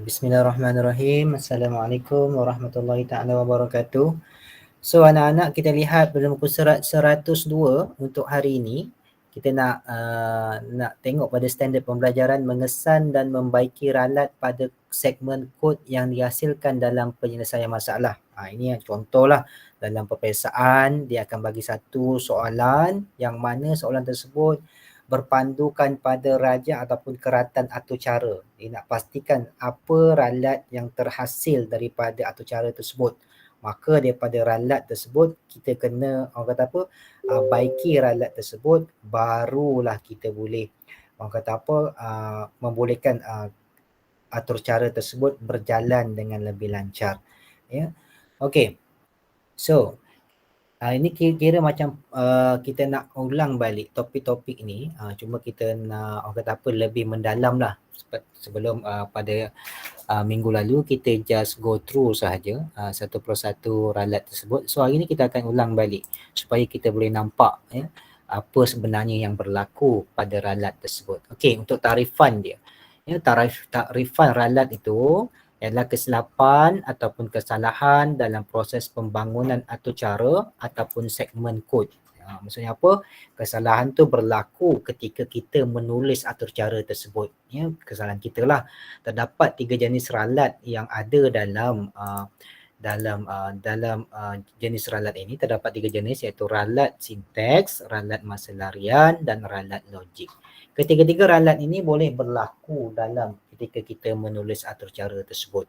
Bismillahirrahmanirrahim. Assalamualaikum warahmatullahi taala wabarakatuh. So anak-anak, kita lihat pada muka surat 102 untuk hari ini. Kita nak tengok pada standard pembelajaran mengesan dan membaiki ralat pada segmen kod yang dihasilkan dalam penyelesaian masalah. Ini yang contohlah dalam peperiksaan dia akan bagi satu soalan yang mana soalan tersebut berpandukan pada raja ataupun keratan atau cara. Dia nak pastikan apa ralat yang terhasil daripada atau cara tersebut. Maka daripada ralat tersebut kita kena orang kata apa, baiki ralat tersebut, barulah kita boleh orang kata apa, membolehkan atur cara tersebut berjalan dengan lebih lancar. Ya. Okey. So ini kira macam kita nak ulang balik topik-topik ni, cuma kita nak orang kata apa, lebih mendalam lah. Sebelum pada minggu lalu kita just go through sahaja satu persatu ralat tersebut. So hari ni kita akan ulang balik supaya kita boleh nampak apa sebenarnya yang berlaku pada ralat tersebut. Okey, untuk tarifan dia. Tarifan ralat itu ialah kesilapan ataupun kesalahan dalam proses pembangunan atau cara ataupun segmen kod. Maksudnya apa? Kesalahan tu berlaku ketika kita menulis atur cara tersebut. Kesalahan kita lah. Terdapat 3 jenis ralat yang ada dalam jenis ralat ini. Terdapat 3 jenis iaitu ralat sinteks, ralat masa larian dan ralat logik. Ketiga-tiga ralat ini boleh berlaku dalam ketika kita menulis atur cara tersebut.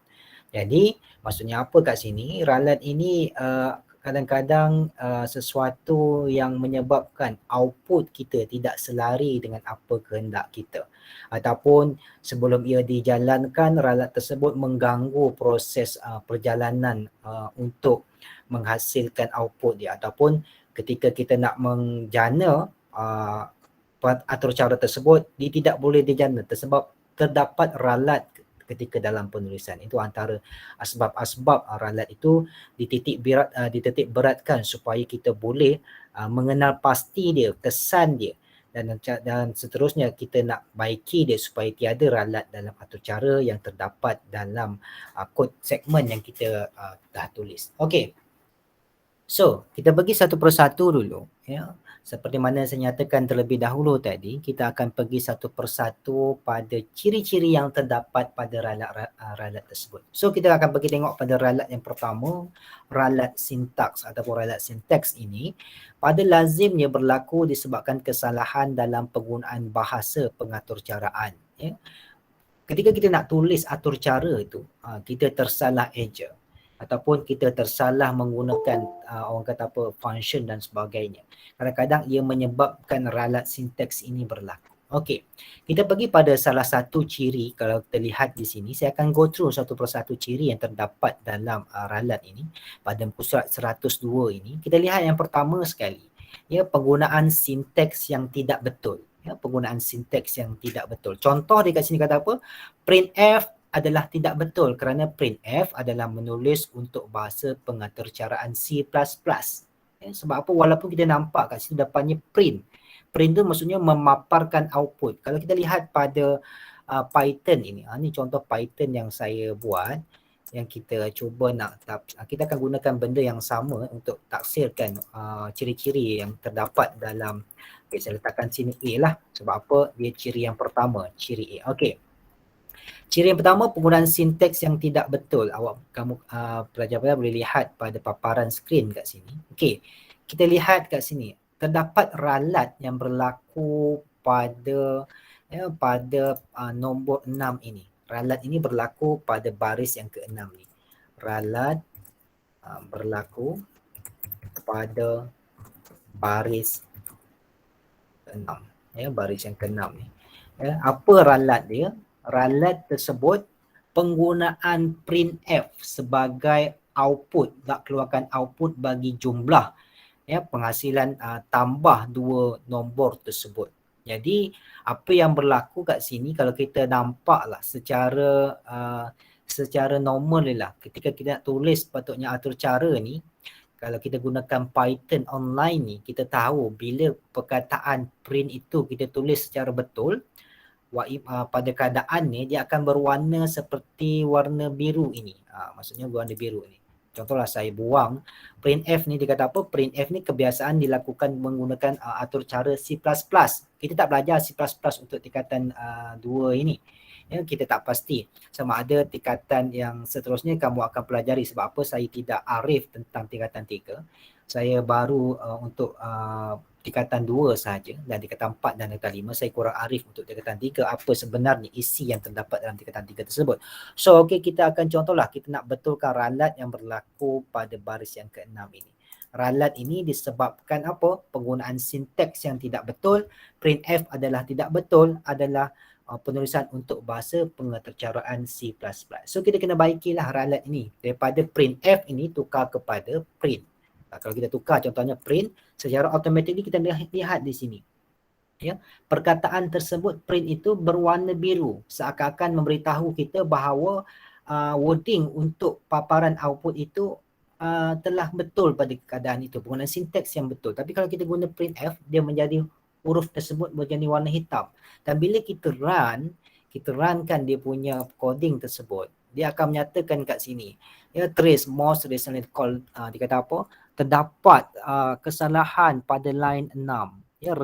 Jadi maksudnya apa kat sini? Ralat ini kadang-kadang sesuatu yang menyebabkan output kita tidak selari dengan apa kehendak kita. Ataupun sebelum ia dijalankan, ralat tersebut mengganggu proses perjalanan untuk menghasilkan output dia. Ataupun ketika kita nak menjana atur cara tersebut, dia tidak boleh dijana sebab terdapat ralat ketika dalam penulisan. Itu antara asbab-asbab ralat itu dititik beratkan supaya kita boleh mengenal pasti dia, kesan dia, dan seterusnya kita nak baiki dia supaya tiada ralat dalam atur cara yang terdapat dalam kod segmen yang kita dah tulis. Okey. So, kita pergi satu persatu dulu, ya. Seperti mana saya nyatakan terlebih dahulu tadi, kita akan pergi satu persatu pada ciri-ciri yang terdapat pada ralat tersebut. So, kita akan pergi tengok pada ralat yang pertama, ralat sintaks ataupun ralat sinteks ini. Pada lazimnya berlaku disebabkan kesalahan dalam penggunaan bahasa pengatur caraan. Ya. Ketika kita nak tulis atur cara itu, kita tersalah eja ataupun kita tersalah menggunakan orang kata apa, function dan sebagainya. Kadang-kadang ia menyebabkan ralat sinteks ini berlaku. Okey, kita pergi pada salah satu ciri. Kalau kita lihat di sini, saya akan go through satu persatu ciri yang terdapat dalam ralat ini. Pada muka surat 102 ini, kita lihat yang pertama sekali, ya, penggunaan sinteks yang tidak betul. Ya, penggunaan sinteks yang tidak betul. Contoh dekat sini kata apa? Printf adalah tidak betul kerana printf adalah menulis untuk bahasa pengaturcaraan C++. Ya, sebab apa? Walaupun kita nampak kat sini depannya print. Print tu maksudnya memaparkan output. Kalau kita lihat pada Python ini, ni contoh Python yang saya buat, yang kita cuba kita akan gunakan benda yang sama untuk taksirkan ciri-ciri yang terdapat dalam, saya letakkan sini A lah. Sebab apa? Dia ciri yang pertama, ciri A. Okey. Ciri yang pertama, penggunaan sinteks yang tidak betul. Kamu pelajar-pelajar boleh lihat pada paparan skrin kat sini. Okey, kita lihat kat sini. Terdapat ralat yang berlaku pada nombor 6 ini. Ralat ini berlaku pada baris yang ke-6 ni. Ralat berlaku pada baris ke-6. Ya, baris yang ke-6 ni. Ya, apa ralat dia? Ralat tersebut penggunaan printf sebagai output, nak keluarkan output bagi jumlah, ya, penghasilan tambah dua nombor tersebut. Jadi apa yang berlaku kat sini, kalau kita nampaklah secara normal lah, ketika kita nak tulis patutnya atur cara ni, kalau kita gunakan Python online ni, kita tahu bila perkataan print itu kita tulis secara betul, pada keadaan ni dia akan berwarna seperti warna biru ini. Maksudnya warna biru ni. Contohlah saya buang printf ni, dia kata apa? Printf ni kebiasaan dilakukan menggunakan atur cara C++. Kita tak belajar C++ untuk tingkatan 2 ini. Ya, kita tak pasti sama ada tingkatan yang seterusnya kamu akan pelajari. Sebab apa saya tidak arif tentang tingkatan 3. Saya baru untuk tingkatan 2 sahaja, dan tingkatan 4 dan tingkatan 5 saya kurang arif untuk tingkatan 3 apa sebenarnya isi yang terdapat dalam tingkatan 3 tersebut. So okey, kita akan contohlah, kita nak betulkan ralat yang berlaku pada baris yang ke-6 ini. Ralat ini disebabkan apa? Penggunaan sinteks yang tidak betul. Printf adalah tidak betul, adalah penulisan untuk bahasa pengetercaraan C++. So kita kena baikilah ralat ini. Daripada printf ini tukar kepada print. Kalau kita tukar contohnya print, secara automatik kita lihat di sini. Ya, perkataan tersebut print itu berwarna biru, seakan-akan memberitahu kita bahawa wording untuk paparan output itu telah betul pada keadaan itu, penggunaan sinteks yang betul. Tapi kalau kita guna printf, dia menjadi huruf tersebut menjadi warna hitam. Dan bila kita runkan dia punya coding tersebut, dia akan menyatakan kat sini, ya, trace most recently called, dia kata apa? Terdapat kesalahan pada line 6. Ya,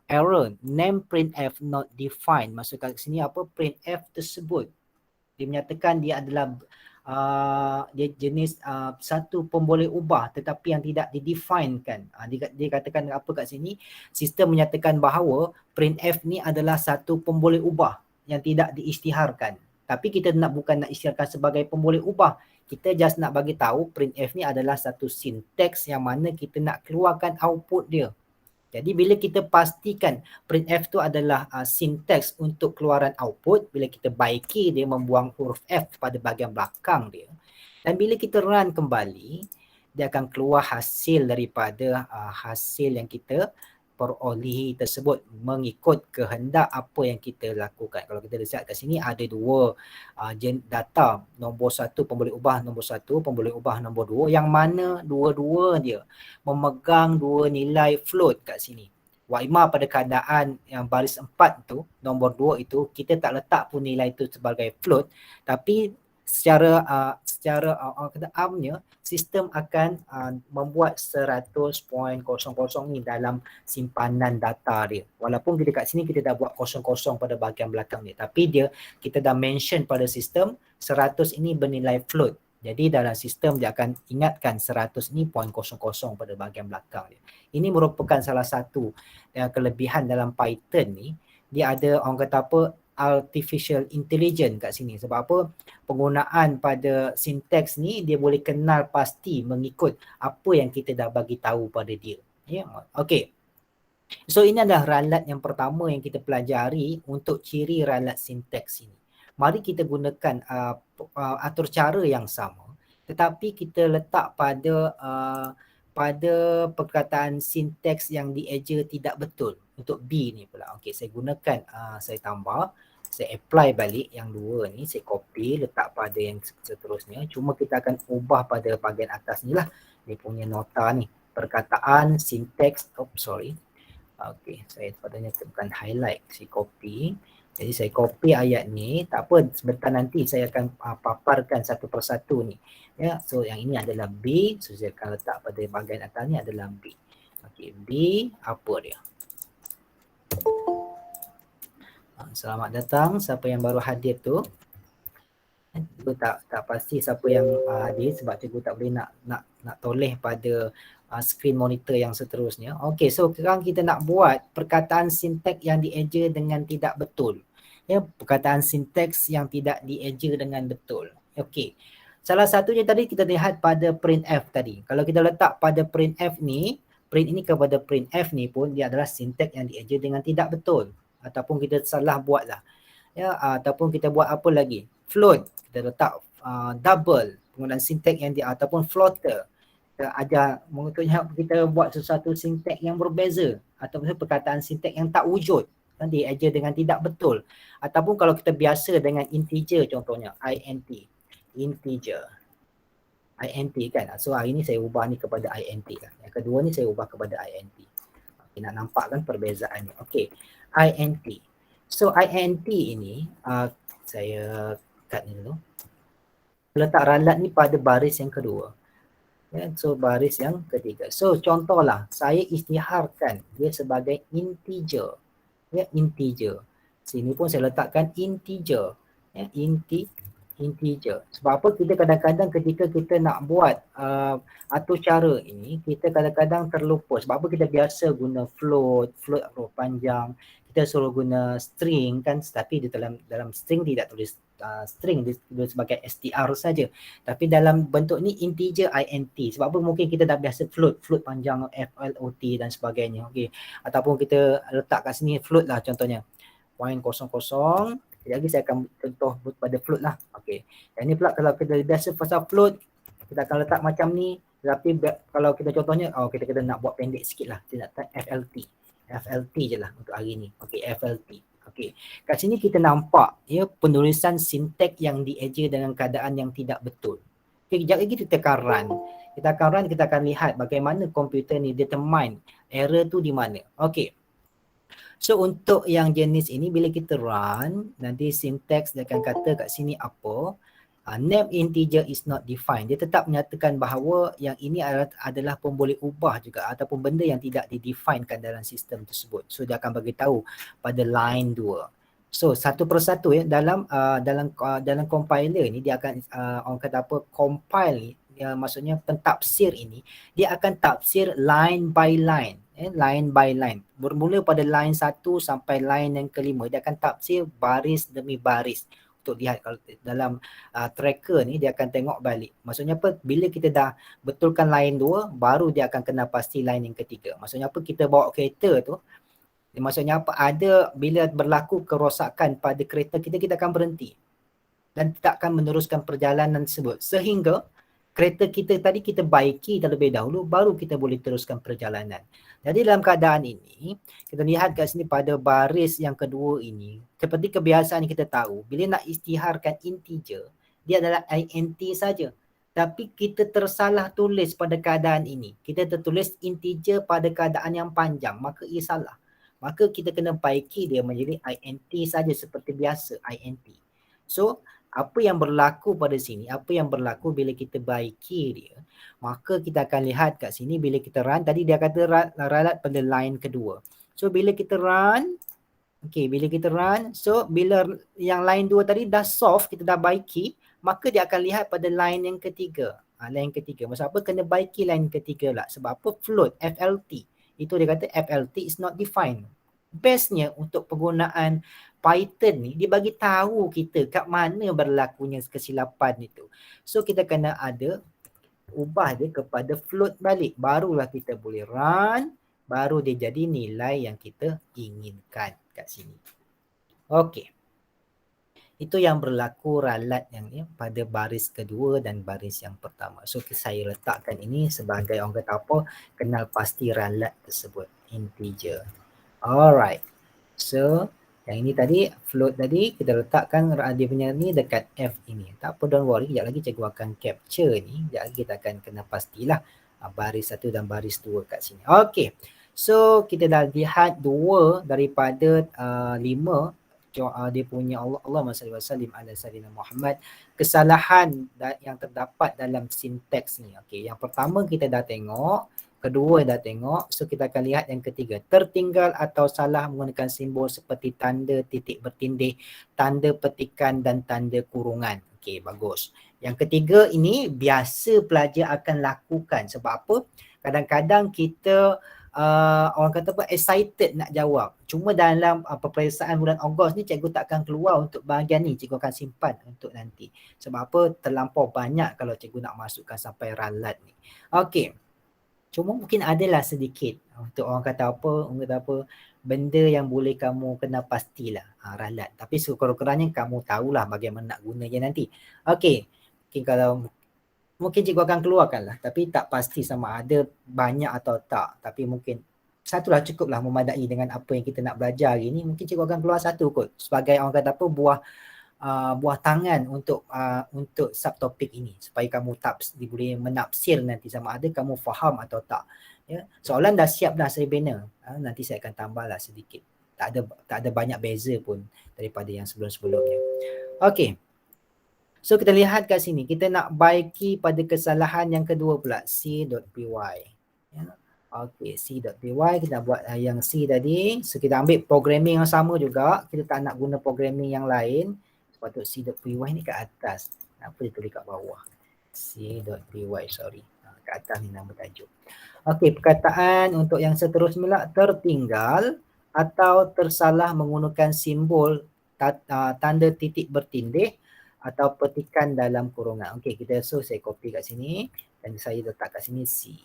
error name printf not defined. Maksud kat sini apa? Printf tersebut dia menyatakan dia adalah dia jenis satu pemboleh ubah tetapi yang tidak didefinekan. Dia katakan apa kat sini? Sistem menyatakan bahawa printf ni adalah satu pemboleh ubah yang tidak diisytiharkan. Tapi kita bukan nak isytiharkan sebagai pemboleh ubah. Kita just nak bagi tahu printf ni adalah satu sinteks yang mana kita nak keluarkan output dia. Jadi bila kita pastikan printf tu adalah sinteks untuk keluaran output, bila kita baiki dia membuang huruf F pada bahagian belakang dia, dan bila kita run kembali, dia akan keluar hasil daripada hasil yang kita perolehi tersebut mengikut kehendak apa yang kita lakukan. Kalau kita lihat kat sini ada dua data, nombor 1 pemboleh ubah nombor 1, pemboleh ubah nombor 2, yang mana dua-dua dia memegang dua nilai float kat sini. Waima pada keadaan yang baris 4 tu, nombor 2 itu kita tak letak pun nilai itu sebagai float, tapi secara amnya sistem akan membuat 100.00 ni dalam simpanan data dia. Walaupun kita kat sini kita dah buat 00 pada bahagian belakang ni, tapi kita dah mention pada sistem 100 ini bernilai float. Jadi dalam sistem dia akan ingatkan 100 ni 0.00 pada bahagian belakang dia. Ini merupakan salah satu kelebihan dalam Python ni. Dia ada orang kata apa, artificial intelligence kat sini. Sebab apa? Penggunaan pada sinteks ni dia boleh kenal pasti mengikut apa yang kita dah bagi tahu pada dia. Ya, okey. So ini adalah ralat yang pertama yang kita pelajari untuk ciri ralat sinteks ini. Mari kita gunakan atur cara yang sama, tetapi kita letak pada perkataan sinteks yang dieja tidak betul. Untuk B ni pula. Okey, saya gunakan, saya tambah, saya apply balik yang dua ni, saya copy, letak pada yang seterusnya. Cuma kita akan ubah pada bahagian atas ni lah. Dia punya nota ni. Perkataan, sinteks, okey, saya patutnya bukan highlight, saya copy. Jadi saya copy ayat ni, tak apa, sebentar nanti saya akan paparkan satu persatu ni. Ya, so yang ini adalah B, so saya akan letak pada bahagian atas ni adalah B. Okey, B apa dia? Selamat datang siapa yang baru hadir tu. Cikgu tak pasti siapa yang hadir sebab cikgu tak boleh nak toleh pada screen monitor yang seterusnya. Okey, so sekarang kita nak buat perkataan sinteks yang dieja dengan tidak betul. Ya, perkataan sinteks yang tidak dieja dengan betul. Okey. Salah satunya tadi kita lihat pada printf tadi. Kalau kita letak pada printf ni, print ini kepada printf ni pun dia adalah sinteks yang dieja dengan tidak betul. Ataupun kita salah buatlah. Ya, ataupun kita buat apa lagi? Float, kita letak double, penggunaan sinteks yang ataupun floater. Kita ajar mengutuknya kita buat sesuatu sinteks yang berbeza ataupun perkataan sinteks yang tak wujud, nanti aja dengan tidak betul. Ataupun kalau kita biasa dengan integer, contohnya integer kan. So hari ni saya ubah ni kepada int kan. Yang kedua ni saya ubah kepada int. Okay, nak nampak kan perbezaannya. Okey, int. So INT ini saya cut ni dulu. Letak ralat ni pada baris yang kedua. Ya, so baris yang ketiga. So contohlah saya isytiharkan dia sebagai integer. Ya, integer. Sini pun saya letakkan integer. Ya, integer. Sebab apa kita kadang-kadang ketika kita nak buat atur cara ini, kita kadang-kadang terlupa. Sebab apa kita biasa guna float huruf panjang. Kita suruh guna string kan, tapi di dalam string tidak tulis string, ditulis sebagai str saja. Tapi dalam bentuk ni integer int. Sebab apa mungkin kita dah biasa float panjang float dan sebagainya. Okey. Ataupun kita letak kat sini float lah contohnya. 0.00. Sekejap lagi saya akan contoh pada float lah. Okey. Yang ni pula kalau kita biasa pasal float, kita akan letak macam ni. Tapi kalau kita contohnya, kita kena nak buat pendek sikit lah. Kita nak type FLT. FLT je lah untuk hari ni. Okey, FLT. Okey. Kat sini kita nampak ya penulisan sintek yang dieja dengan keadaan yang tidak betul. Okey, kejap lagi kita akan run. Kita akan lihat bagaimana komputer ni determine error tu di mana. Okey. So untuk yang jenis ini bila kita run, nanti syntax dia akan kata kat sini apa? Name integer is not defined. Dia tetap menyatakan bahawa yang ini adalah pun boleh ubah juga ataupun benda yang tidak didefinekan dalam sistem tersebut. So dia akan bagi tahu pada line 2. So satu persatu ya dalam compiler ni dia akan orang kata apa compile ni maksudnya pentafsir ini dia akan tafsir line by line. Line by line. Bermula pada line 1 sampai line yang kelima dia akan tafsir baris demi baris. Untuk lihat kalau dalam tracker ni dia akan tengok balik. Maksudnya apa? Bila kita dah betulkan line 2 baru dia akan kena pasti line yang ketiga. Maksudnya apa? Kita bawa kereta tu maksudnya apa? Ada bila berlaku kerosakan pada kereta kita akan berhenti dan tidak akan meneruskan perjalanan tersebut sehingga kereta kita tadi kita baiki terlebih dahulu baru kita boleh teruskan perjalanan. Jadi dalam keadaan ini kita lihat kat sini pada baris yang kedua ini seperti kebiasaan kita tahu bila nak isytiharkan integer dia adalah int saja. Tapi kita tersalah tulis pada keadaan ini. Kita tertulis integer pada keadaan yang panjang maka ia salah. Maka kita kena baiki dia menjadi int saja seperti biasa int. So apa yang berlaku pada sini, apa yang berlaku bila kita baiki dia, maka kita akan lihat kat sini bila kita run, tadi dia kata ralat pada line kedua. So bila kita run, bila kita run, so bila yang line 2 tadi dah solve, kita dah baiki, maka dia akan lihat pada line yang ketiga. Line ketiga. Maksud apa? Kena baiki line ketiga lah. Sebab apa? Float, FLT. Itu dia kata FLT is not defined. Bestnya untuk penggunaan Python ni dia bagi tahu kita kat mana berlakunya kesilapan itu. So kita kena ada ubah dia kepada float balik. Barulah kita boleh run, baru dia jadi nilai yang kita inginkan kat sini. Okey. Itu yang berlaku ralat yang ni pada baris kedua dan baris yang pertama. So saya letakkan ini sebagai orang kata apa, kenal pasti ralat tersebut, integer. Alright. So yang ini tadi float tadi kita letakkan dia punya ni dekat F ini. Tak apa, don't worry, kejap lagi cikgu akan capture ni. Kejap lagi kita akan kena pastilah baris 1 dan baris 2 kat sini. Okey. So kita dah lihat 2 daripada 5 dia punya Allahumma salli wa sallim ala sayyidina Muhammad, kesalahan yang terdapat dalam sinteks ni. Okey, yang pertama kita dah tengok, kedua dah tengok, so kita akan lihat yang ketiga, tertinggal atau salah menggunakan simbol seperti tanda titik bertindih, tanda petikan dan tanda kurungan. Okey, bagus. Yang ketiga ini biasa pelajar akan lakukan. Sebab apa? Kadang-kadang kita orang kata apa, excited nak jawab. Cuma dalam peperiksaan bulan Ogos ni cikgu takkan keluar untuk bahagian ni, cikgu akan simpan untuk nanti. Sebab apa? Terlampau banyak kalau cikgu nak masukkan sampai ralat ni. Okey. Cuma mungkin adalah sedikit untuk orang kata apa, benda yang boleh kamu kena pastilah ralat. Tapi sekurang-kurangnya kamu tahulah bagaimana nak guna je nanti. Okey. Mungkin kalau mungkin cikgu akan keluarkan lah, tapi tak pasti sama ada banyak atau tak. Tapi mungkin satulah cukuplah memadai dengan apa yang kita nak belajar hari ni. Mungkin cikgu akan keluar satu kot sebagai orang kata apa, buah tangan untuk subtopik ini supaya kamu boleh menafsir nanti sama ada kamu faham atau tak. Ya, soalan dah siap dah saya bina. Nanti saya akan tambahlah sedikit. tak ada banyak beza pun daripada yang sebelum-sebelumnya. Okey. So kita lihat kat sini, kita nak baiki pada kesalahan yang kedua pula, c.py. Ya. Okey, c.py kita buat yang c tadi. So kita ambil programming yang sama juga, kita tak nak guna programming yang lain. Sepatut c.py ni kat atas. Apa dia tulis kat bawah? c.py, sorry. Kat atas ni nama tajuk. Okey, perkataan untuk yang seterusnya tertinggal atau tersalah menggunakan simbol tanda titik bertindih atau petikan dalam kurungan. Okey, saya copy kat sini dan saya letak kat sini C.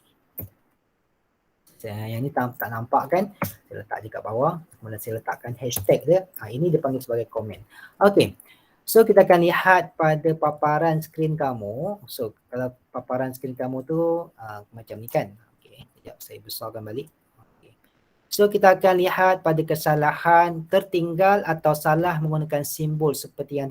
Yang ni tak nampak kan? Saya letak di kat bawah. Kemudian saya letakkan hashtag dia. Ini dipanggil sebagai komen. Okey. So kita akan lihat pada paparan skrin kamu. So kalau paparan skrin kamu tu macam ni kan. Okey, sekejap saya besarkan balik. Okay. So kita akan lihat pada kesalahan tertinggal atau salah menggunakan simbol seperti yang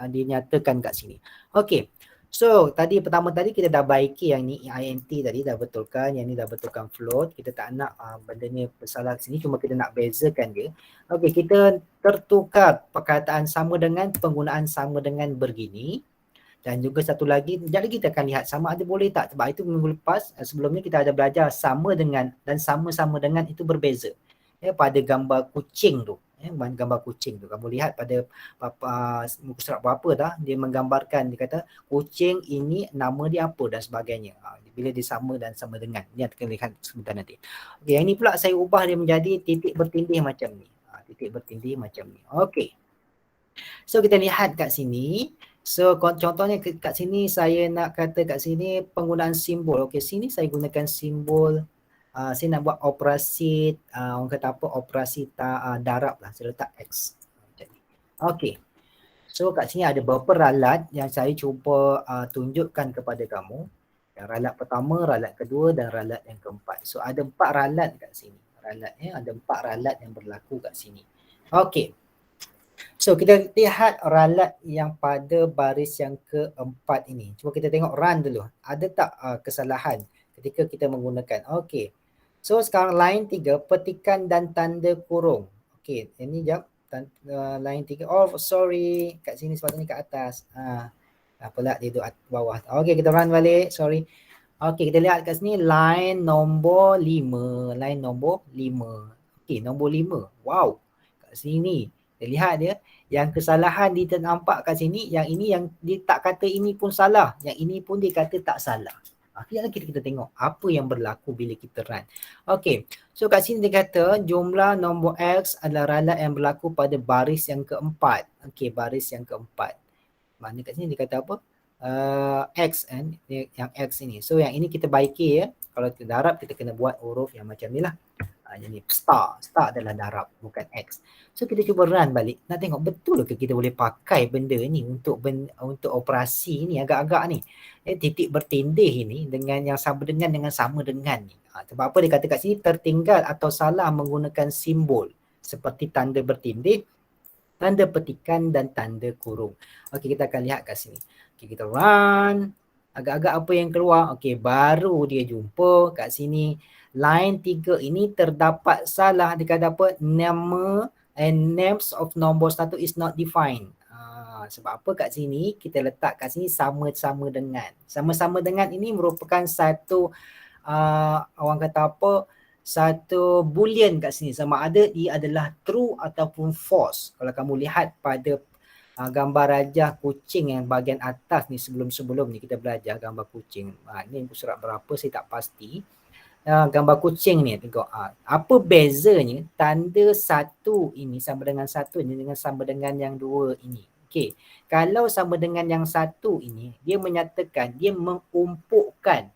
dinyatakan kat sini. Okey. So tadi pertama tadi kita dah baiki yang ni int tadi dah betulkan, yang ni dah betulkan float. Kita tak nak benda ni bersalah sini, cuma kita nak bezakan dia. Okey, kita tertukar perkataan sama dengan penggunaan sama dengan begini. Dan juga satu lagi, sekejap lagi kita akan lihat sama ada boleh tak, sebab itu minggu lepas sebelumnya kita ada belajar sama dengan dan sama-sama dengan itu berbeza. Ya, pada gambar kucing tu, gambar kucing tu kamu lihat pada muka surat berapa dah dia menggambarkan, dia kata kucing ini nama dia apa dan sebagainya. Bila dia sama dan sama dengan, ni akan lihat sebentar nanti. Okey, yang ni pula saya ubah dia menjadi titik bertindih macam ni. Titik bertindih macam ni. Okey. So kita lihat kat sini. So contohnya kat sini saya nak kata kat sini penggunaan simbol. Okey, sini saya gunakan simbol. Saya nak buat operasi, orang kata apa, operasi darab lah. Saya letak X. Okey. So kat sini ada beberapa ralat yang saya cuba tunjukkan kepada kamu. Yang ralat pertama, ralat kedua dan ralat yang keempat. So ada 4 ralat kat sini. Ada 4 ralat yang berlaku kat sini. Okey. So kita lihat ralat yang pada baris yang keempat ini. Cuba kita tengok run dulu. Ada tak kesalahan ketika kita menggunakan. Okey. So sekarang line 3, petikan dan tanda kurung. Okey, ini jap. Line 3. Oh sorry, kat sini sepatutnya kat atas. Apalah dia tu bawah. Okey, kita run balik. Sorry. Okey, kita lihat kat sini line nombor 5. Line nombor 5. Okey, nombor 5. Wow. Kat sini kita lihat dia, yang kesalahan dia nampak kat sini, yang ini yang dia tak kata ini pun salah, yang ini pun dia kata tak salah. Akhirnya kita tengok apa yang berlaku bila kita run. Okey, so kat sini dia kata jumlah nombor X adalah ralat yang berlaku pada baris yang keempat. Okey, baris yang keempat. Maknanya kat sini dia kata apa? X kan, yang X ini. So yang ini kita baiki ya. Kalau kita darab kita kena buat huruf yang macam ni lah. Jadi star adalah darab, bukan X. So kita cuba run balik, nak tengok betul ke kita boleh pakai benda ni untuk operasi ni agak-agak ni. Titik bertindih ini dengan yang sama dengan ni. Sebab apa dia kata kat sini tertinggal atau salah menggunakan simbol seperti tanda bertindih, tanda petikan dan tanda kurung. Okey, kita akan lihat kat sini. Okey, kita run. Agak-agak apa yang keluar? Okey, baru dia jumpa kat sini. Line 3 ini terdapat salah. Dia kata apa? Nama and names of nombor 1 is not defined. Sebab apa kat sini? Kita letak kat sini sama-sama dengan. Sama-sama dengan ini merupakan satu orang kata apa? Satu boolean kat sini. Sama ada ia adalah true ataupun false. Kalau kamu lihat pada gambar rajah kucing yang bahagian atas ni, sebelum-sebelum ni kita belajar gambar kucing. Ni surat berapa saya tak pasti. Gambar kucing ni tengok apa bezanya tanda satu ini sama dengan satu ini dengan sama dengan yang dua ini. Okey, kalau sama dengan yang satu ini, dia menyatakan dia mengumpulkan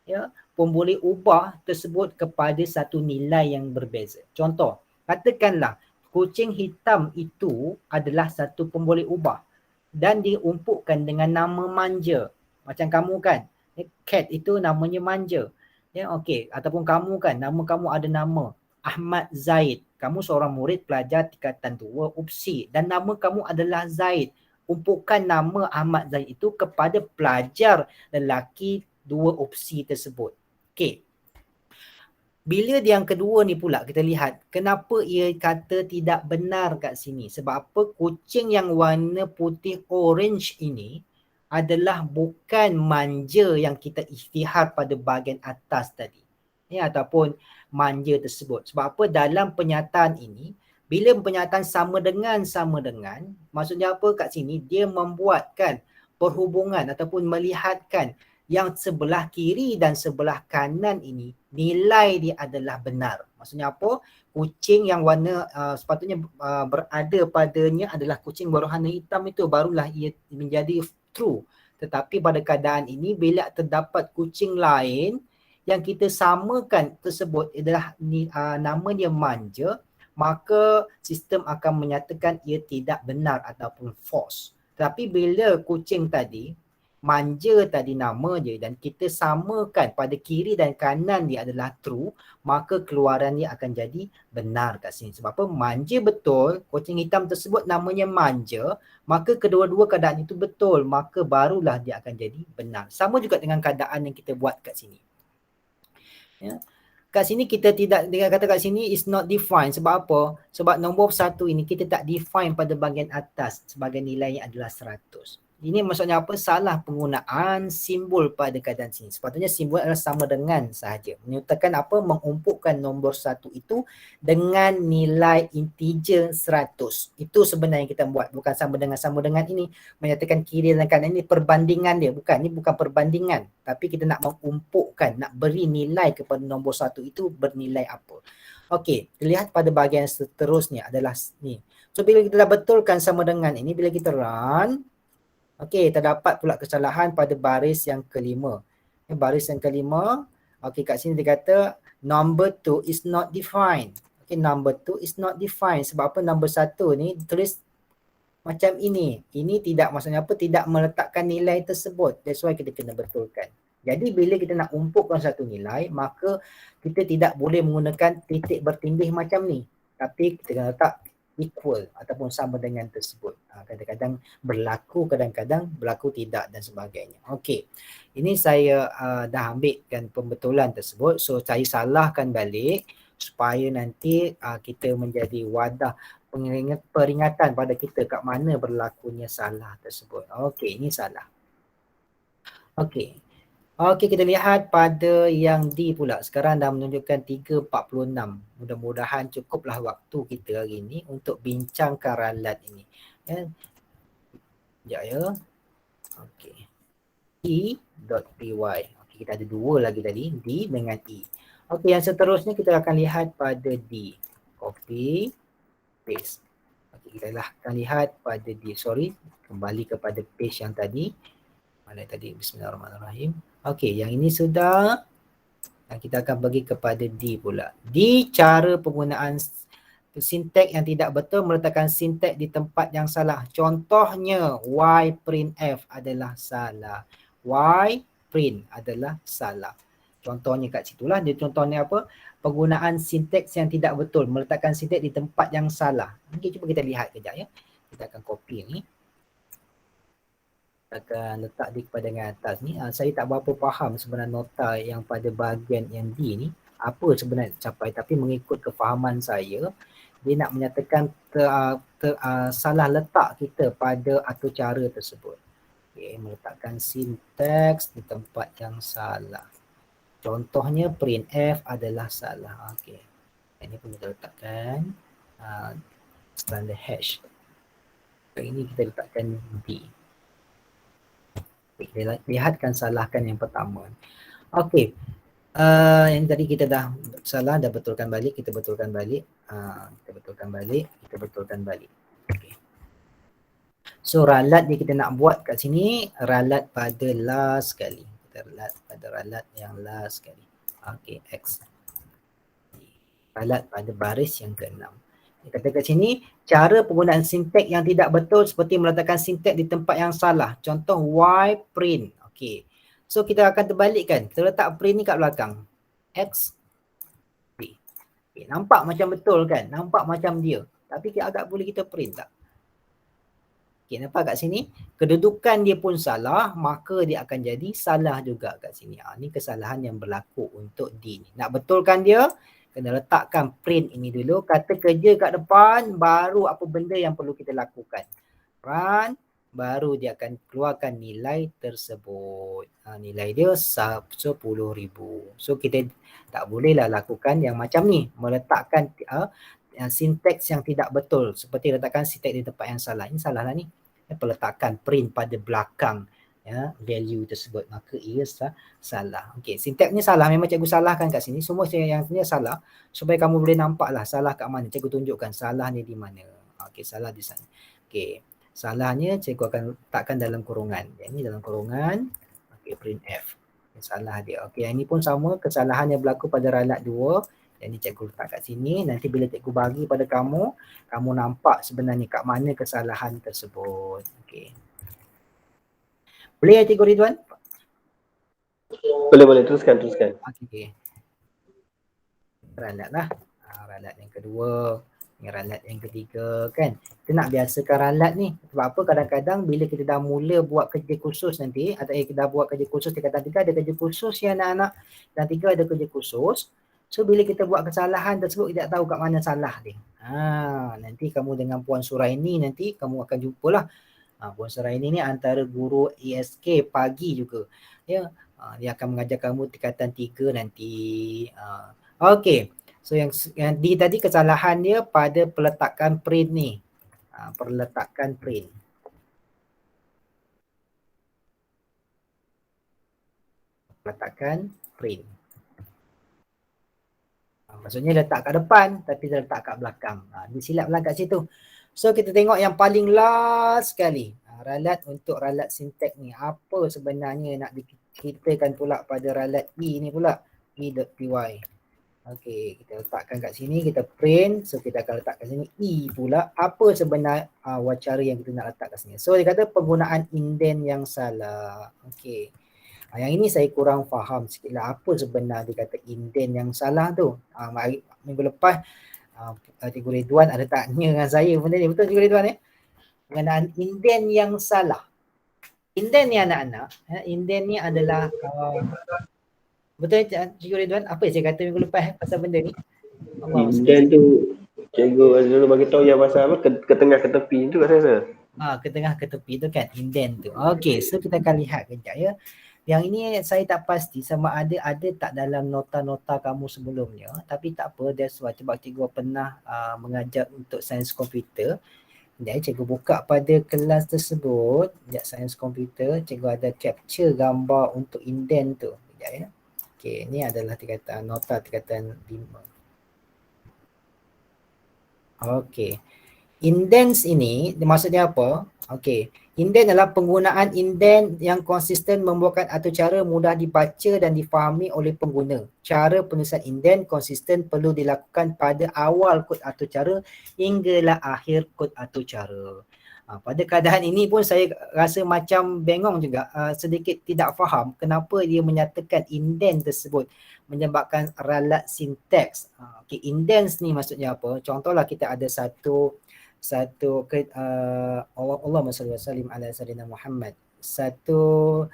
ya, pun boleh ubah tersebut kepada satu nilai yang berbeza. Contoh, katakanlah kucing hitam itu adalah satu pemboleh ubah dan diumpukkan dengan nama manja. Macam kamu kan, cat itu namanya manja. Ya, okey, ataupun kamu kan, nama kamu ada nama Ahmad Zaid. Kamu seorang murid pelajar tingkatan 2 UPSI dan nama kamu adalah Zaid. Umpukkan nama Ahmad Zaid itu kepada pelajar lelaki 2 UPSI tersebut. Okey. Bila yang kedua ni pula kita lihat kenapa ia kata tidak benar kat sini. Sebab apa? Kucing yang warna putih orange ini adalah bukan manja yang kita isytihar pada bahagian atas tadi. Ya, ataupun manja tersebut. Sebab apa? Dalam penyataan ini, bila penyataan sama dengan, maksudnya apa kat sini? Dia membuatkan perhubungan ataupun melihatkan yang sebelah kiri dan sebelah kanan ini nilai dia adalah benar. Maksudnya apa? Kucing yang warna sepatutnya berada padanya adalah kucing berwarna hitam itu barulah ia menjadi true. Tetapi pada keadaan ini bila terdapat kucing lain yang kita samakan tersebut adalah nama dia manja, maka sistem akan menyatakan ia tidak benar ataupun false. Tapi bila kucing tadi manja tadi nama je dan kita samakan pada kiri dan kanan dia adalah true, maka keluaran dia akan jadi benar kat sini. Sebab apa? Manja betul, kucing hitam tersebut namanya manja, maka kedua-dua keadaan itu betul, maka barulah dia akan jadi benar. Sama juga dengan keadaan yang kita buat kat sini. Ya. Kat sini kita tidak, dengan kata kat sini is not defined. Sebab apa? Sebab nombor 1 ini kita tak define pada bahagian atas sebagai nilainya adalah 100. Ini maksudnya apa? Salah penggunaan simbol pada keadaan sini. Sepatutnya simbol adalah sama dengan sahaja. Menyatakan apa? Mengumpulkan nombor 1 itu dengan nilai integer 100. Itu sebenarnya yang kita buat. Bukan sama dengan ini. Menyatakan kiri dan kanan ini perbandingan dia. Bukan. Ini bukan perbandingan. Tapi kita nak mengumpulkan, nak beri nilai kepada nombor 1 itu bernilai apa. Okey, lihat pada bahagian seterusnya adalah ni. So bila kita dah betulkan sama dengan ini, bila kita run, okey, terdapat pula kesalahan pada baris yang kelima. Baris yang kelima, okey, kat sini dia kata number 2 is not defined. Okey, number 2 is not defined. Sebab apa? Number 1 ni tulis macam ini. Ini tidak, maksudnya apa? Tidak meletakkan nilai tersebut. That's why kita kena betulkan. Jadi bila kita nak umpukkan satu nilai, maka kita tidak boleh menggunakan titik bertindih macam ni. Tapi kita kena letak equal ataupun sama dengan tersebut. Kadang-kadang berlaku, kadang-kadang berlaku tidak dan sebagainya. Okey, ini saya dah ambilkan pembetulan tersebut. So saya salahkan balik supaya nanti kita menjadi wadah peringatan pada kita kat mana berlakunya salah tersebut. Okey, ini salah. Okey. Okey, kita lihat pada yang D pula. Sekarang dah menunjukkan 3.46. Mudah-mudahan cukuplah waktu kita hari ini untuk bincangkan ralat ini. Ya. Sekejap ya. Okey. E.py. Okey, kita ada dua lagi tadi. D dengan E. Okey, yang seterusnya kita akan lihat pada D. Copy. Paste. Okey, kita akan lihat pada D. Sorry. Kembali kepada page yang tadi. Mana tadi? Bismillahirrahmanirrahim. Okey, yang ini sudah. Dan kita akan bagi kepada D pula. D, cara penggunaan sintek yang tidak betul meletakkan sintek di tempat yang salah. Contohnya, Y print F adalah salah. Y print adalah salah. Contohnya kat situlah. Dia contohnya apa? Penggunaan sinteks yang tidak betul. Meletakkan sintek di tempat yang salah. Okey, cuba kita lihat kejap ya. Kita akan copy ni. Akan letak di kepada dengan atas ni. Saya tak berapa faham sebenarnya nota yang pada bahagian yang D ni apa sebenarnya capai, tapi mengikut kefahaman saya dia nak menyatakan salah letak kita pada atur cara tersebut. Okay, meletakkan sinteks di tempat yang salah. Contohnya print F adalah salah. Okey. Ini pun kita letakkan standard hash. Ini kita letakkan D. Lihatkan salahkan yang pertama. Okey. Yang tadi kita dah salah, dah betulkan balik, kita betulkan balik. Kita betulkan balik, kita betulkan balik. Okay. So ralat ni kita nak buat kat sini, ralat pada last sekali. Kita ralat pada ralat yang last sekali. Okey, X. Ralat pada baris yang ke-6. Kata kat sini, cara penggunaan sintek yang tidak betul seperti meletakkan sintek di tempat yang salah. Contoh Y print. Okey. So kita akan terbalikkan. Kita letak print ni kat belakang. X. Okay. Nampak macam betul kan? Nampak macam dia. Tapi agak boleh kita print tak? Okay, nampak kat sini? Kedudukan dia pun salah, maka dia akan jadi salah juga kat sini. Ni kesalahan yang berlaku untuk D ni. Nak betulkan dia, kena letakkan print ini dulu. Kata kerja kat depan, baru apa benda yang perlu kita lakukan. Run, baru dia akan keluarkan nilai tersebut. Nilai dia 10,000. So, kita tak bolehlah lakukan yang macam ni. Meletakkan sinteks yang tidak betul. Seperti letakkan sinteks di tempat yang salah. Ini salah lah ni. Peletakan print pada belakang value tersebut. Maka ia salah. Okay, sinteks ni salah. Memang cikgu salahkan kat sini. Semua yang ni salah. Supaya kamu boleh nampak lah salah kat mana. Cikgu tunjukkan salah ni di mana. Okay, salah di sana. Okay, salahnya cikgu akan letakkan dalam kurungan. Yang ni dalam kurungan. Okay, print F. Salah dia. Okay, yang ni pun sama. Kesalahan yang berlaku pada ralat 2. Yang ni cikgu letak kat sini. Nanti bila cikgu bagi pada kamu, kamu nampak sebenarnya kat mana kesalahan tersebut. Okay. Boleh ya Cikgu Ridwan? Boleh. Teruskan. Okay. Ralat lah. Ralat yang kedua. Ralat yang ketiga kan. Kita nak biasakan ralat ni. Sebab apa kadang-kadang bila kita dah mula buat kerja kursus nanti, atau kita dah buat kerja kursus tingkatan 3 ada kerja kursus ya anak-anak. Dan 3 ada kerja kursus. So bila kita buat kesalahan tersebut, kita tak tahu kat mana salah dia. Nanti kamu dengan Puan Suraini nanti kamu akan jumpalah. Puan Suraini ni antara guru ESK pagi juga. Ya, dia akan mengajar kamu tingkatan 3 nanti. Okey. So yang D tadi kesalahan dia pada peletakan print ni. Peletakan print. Peletakan print. Maksudnya letak kat depan tapi dia letak kat belakang. Dia silap lah kat situ. So kita tengok yang paling last sekali. Ralat untuk ralat sinteks ni. Apa sebenarnya nak diceritakan pula pada ralat E ni pula. E.py. Okey, kita letakkan kat sini, kita print. So kita akan letak kat sini E pula. Apa sebenarnya wacara yang kita nak letak kat sini. So dia kata penggunaan indent yang salah. Okey. Yang ini saya kurang faham sikit lah apa sebenar dia kata indent yang salah tu. Minggu lepas Cikgu Ridwan ada tanya dengan saya benda ni. Betul Cikgu Ridwan ya? Pengenaan indent yang salah. Indent ni anak-anak, indent ni adalah betul Cikgu Ridwan? Apa yang saya kata minggu lepas pasal benda ni? Indent tu cikgu dulu bagi tahu yang pasal apa ke tengah ke tepi tu kat sana. Ke tengah ke tepi tu kan indent tu. Okey, so kita akan lihat kejap ya. Yang ini saya tak pasti sama ada tak dalam nota-nota kamu sebelumnya. Tapi tak apa, that's why sebab cikgu pernah mengajar untuk sains komputer. Jadi cikgu buka pada kelas tersebut, sains komputer, cikgu ada capture gambar untuk indent tu. Sekejap ya. Okey, ni adalah tingkatan nota tingkatan 5. Okey. Indents ini maksudnya apa? Okey. Indent adalah penggunaan indent yang konsisten membuatkan atau cara mudah dibaca dan difahami oleh pengguna. Cara penulisan indent konsisten perlu dilakukan pada awal kod atau cara hinggalah akhir kod atau cara. Pada keadaan ini pun saya rasa macam bengong juga, sedikit tidak faham kenapa dia menyatakan indent tersebut menyebabkan ralat sinteks. Okay, indents ni maksudnya apa? Contohlah kita ada satu Allahumma salli wa sallim ala sayyidina Muhammad. Satu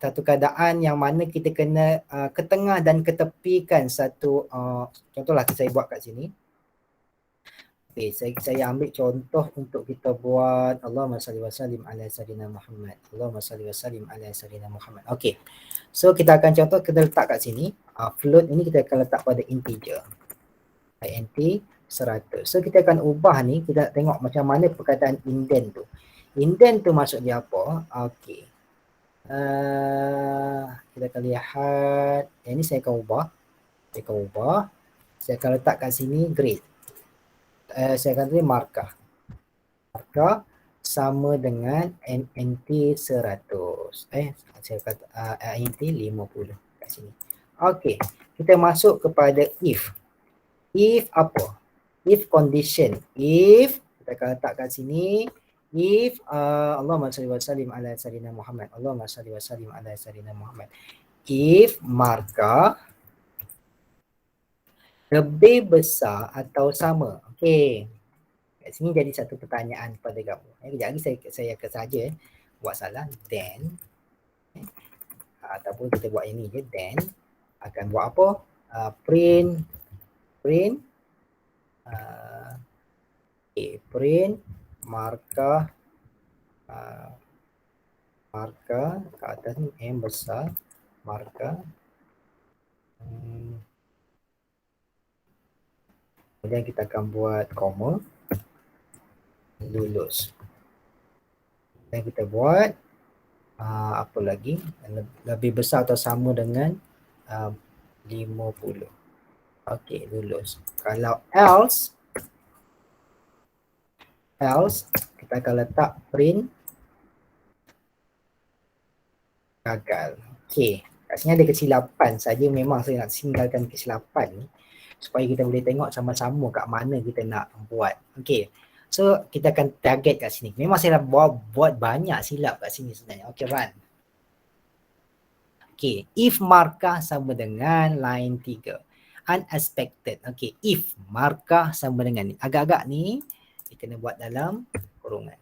keadaan yang mana kita kena ke tengah dan ketepikan satu contohlah saya buat kat sini. Okay, saya ambil contoh untuk kita buat Allahumma salli wa sallim ala sayyidina Muhammad. Allahumma salli wa sallim ala sayyidina Muhammad. Okey. So kita akan contoh kita letak kat sini. Float ini kita akan letak pada integer. int 100. So kita akan ubah ni, kita tengok macam mana perkataan indent tu. Indent tu maksud dia apa? Okey. Kita akan lihat. Yang ni saya akan ubah. Saya akan letak kat sini grade. Saya akan tulis markah. Markah sama dengan int 100. Saya kata int 50 kat sini. Okey. Kita masuk kepada if. If apa? If condition. If kita akan letak kat sini. If Allahumma salli wa sallim ala sayyidina Muhammad. Allahumma salli wa sallim ala sayyidina Muhammad. If markah lebih besar atau sama. Okey. Kat sini jadi satu pertanyaan pada kamu. Kejap lagi saya akan saja buat salah. Then ataupun kita buat ini je. Then akan buat apa? Print print markah markah ke atas ni M besar, markah kemudian kita akan buat koma, lulus. Dan kita buat apa lagi, lebih besar atau sama dengan 50. Okey, lulus. Kalau else kita akan letak print gagal. Okey, kat sini ada kesilapan saja, memang saya nak tinggalkan kesilapan ni supaya kita boleh tengok sama-sama kat mana kita nak buat. Okey. So kita akan target kat sini. Memang saya dah buat banyak silap kat sini sebenarnya. Okey, run. Okey, if markah sama dengan line 3. Unexpected. Okey, if markah sama dengan ni. Agak-agak ni kita kena buat dalam kurungan.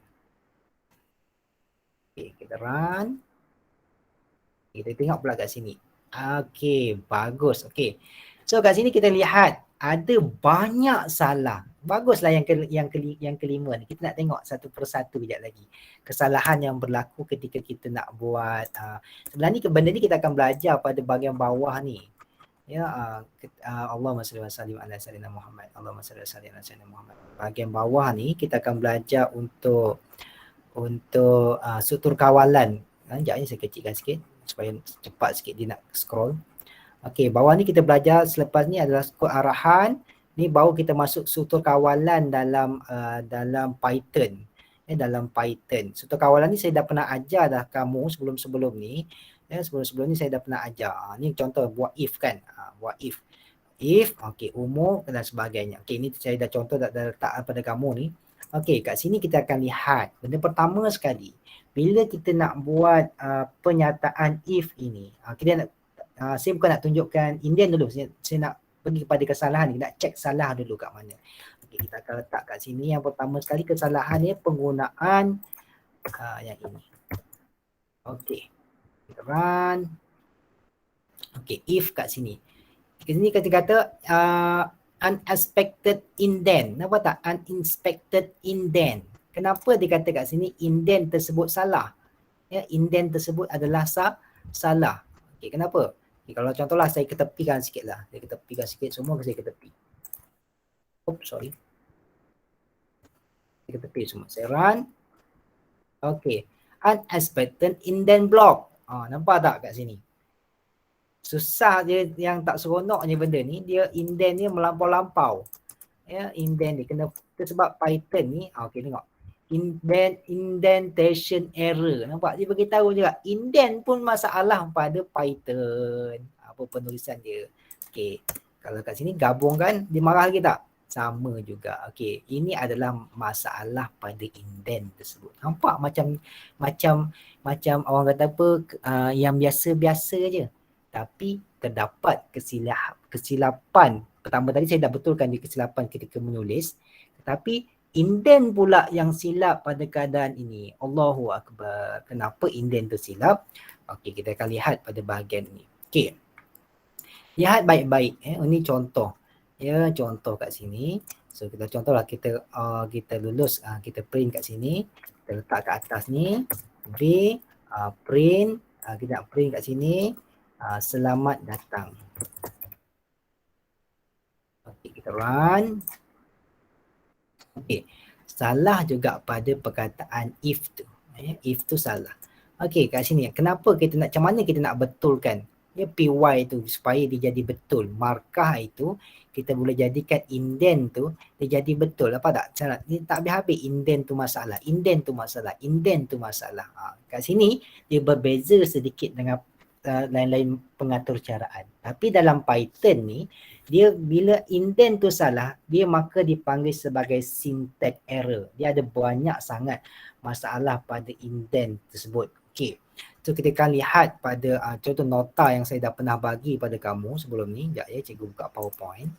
Okey, kita run. Kita tengok pula kat sini. Okey, bagus. Okey. So kat sini kita lihat ada banyak salah. Baguslah yang kelima ni. Kita nak tengok satu persatu kejap lagi. Kesalahan yang berlaku ketika kita nak buat sebenarnya benda ni kita akan belajar pada bahagian bawah ni. Ya, Allahumma salli wa sallim ala sayyidina Muhammad. Allahumma salli wa sallim ala sayyidina Muhammad. Bahagian bawah ni kita akan belajar untuk struktur kawalan. Sekejap ni saya kecilkan sikit supaya cepat sikit dia nak scroll. Okey, bawah ni kita belajar, selepas ni adalah kod arahan. Ni baru kita masuk struktur kawalan dalam Python. Dalam Python. Struktur kawalan ni saya dah pernah ajar dah kamu sebelum-sebelum ni. Sebelum-sebelum ni saya dah pernah ajar. Ni contoh buat if kan. Buat if. If, okey, umur dan sebagainya. Okey, ni saya dah contoh dah letak pada kamu ni. Okey, kat sini kita akan lihat. Benda pertama sekali, bila kita nak buat penyataan if ini, kita nak, saya bukan nak tunjukkan Indian dulu, saya nak pergi kepada kesalahan ni, nak cek salah dulu kat mana. Okay, kita akan letak kat sini. Yang pertama sekali kesalahan ni penggunaan yang ini. Okey, kita run. Okey, if kat sini. Kat sini kita kata unexpected indent. Nampak tak? Unexpected indent. Kenapa dia kata kat sini indent tersebut salah? Ya, indent tersebut adalah salah. Okey, kenapa? Okay, kalau contohlah saya ketepikan sikit lah. Saya ketepikan sikit, semua saya ketepi. Oops, sorry. Saya ketepi semua. Saya run. Okey. Unexpected indent block. Nampak tak kat sini? Susah je, yang tak seronoknya benda ni, dia indent dia melampau-lampau. Ya, indent dia kena, sebab Python ni, okey tengok. Indentation error. Nampak? Dia beritahu juga indent pun masalah pada Python. Apa penulisan dia. Okey. Kalau kat sini gabungkan, dia marah lagi tak? Sama juga. Okey. Ini adalah masalah pada indent tersebut. Nampak macam orang kata apa, yang biasa-biasa je. Tapi terdapat kesilapan. Pertama tadi saya dah betulkan dia kesilapan ketika menulis. Tetapi indent pula yang silap pada keadaan ini. Allahu Akbar. Kenapa indent tu silap? Okey, kita akan lihat pada bahagian ini. Okey. Lihat baik-baik. Ini contoh. Ya, contoh kat sini. So kita contohlah kita lulus, kita print kat sini. Kita letak kat atas ni. V, print. Kita nak print kat sini. Selamat datang. Okey, kita run. Okey, salah juga pada perkataan if tu. If tu salah. Okey, kat sini kenapa kita nak, macam mana kita nak betulkan PY tu supaya dia jadi betul. Markah itu kita boleh jadikan indent tu dia jadi betul. Apa tak? Cara ni tak habis-habis indent tu masalah. Indent tu masalah. Indent tu masalah. Kat sini dia berbeza sedikit dengan lain-lain pengatur caraan. Tapi dalam Python ni dia bila indent tu salah, dia maka dipanggil sebagai syntax error. Dia ada banyak sangat masalah pada indent tersebut. Okey. So kita akan lihat pada contoh nota yang saya dah pernah bagi pada kamu sebelum ni. Sekejap ya, cikgu buka PowerPoint.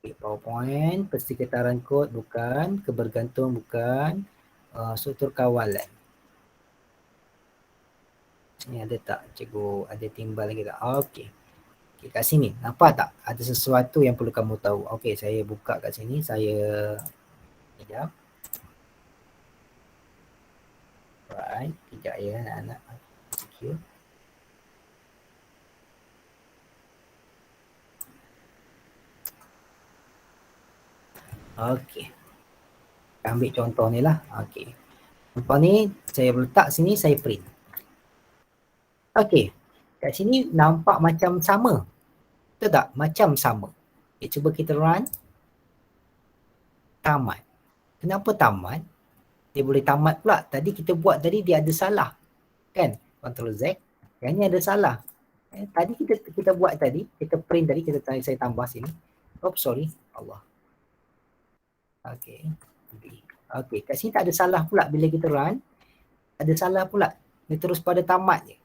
Okay, PowerPoint, persekitaran kod bukan, kebergantung bukan, struktur kawalan. Ni ada tak cikgu, ada timbal lagi tak? Okey. Okay, kat sini nampak tak ada sesuatu yang perlu kamu tahu. Okey, saya buka kat sini, saya kejap. Right, kejap ya anak-anak. Secure. Okey. Ambil contoh ni lah. Okey. Contoh ni saya letak sini, saya print. Okey. Kat sini nampak macam sama. Betul tak? Macam sama. Okay, cuba kita run. Tamat. Kenapa tamat? Dia boleh tamat pula. Tadi kita buat tadi dia ada salah. Kan? Ctrl Z. Yang ni ada salah. Tadi kita buat tadi, kita print tadi, saya tambah sini. Oh, sorry. Allah. Okey. Okey, kat sini tak ada salah pula bila kita run. Ada salah pula. Dia terus pada tamat je.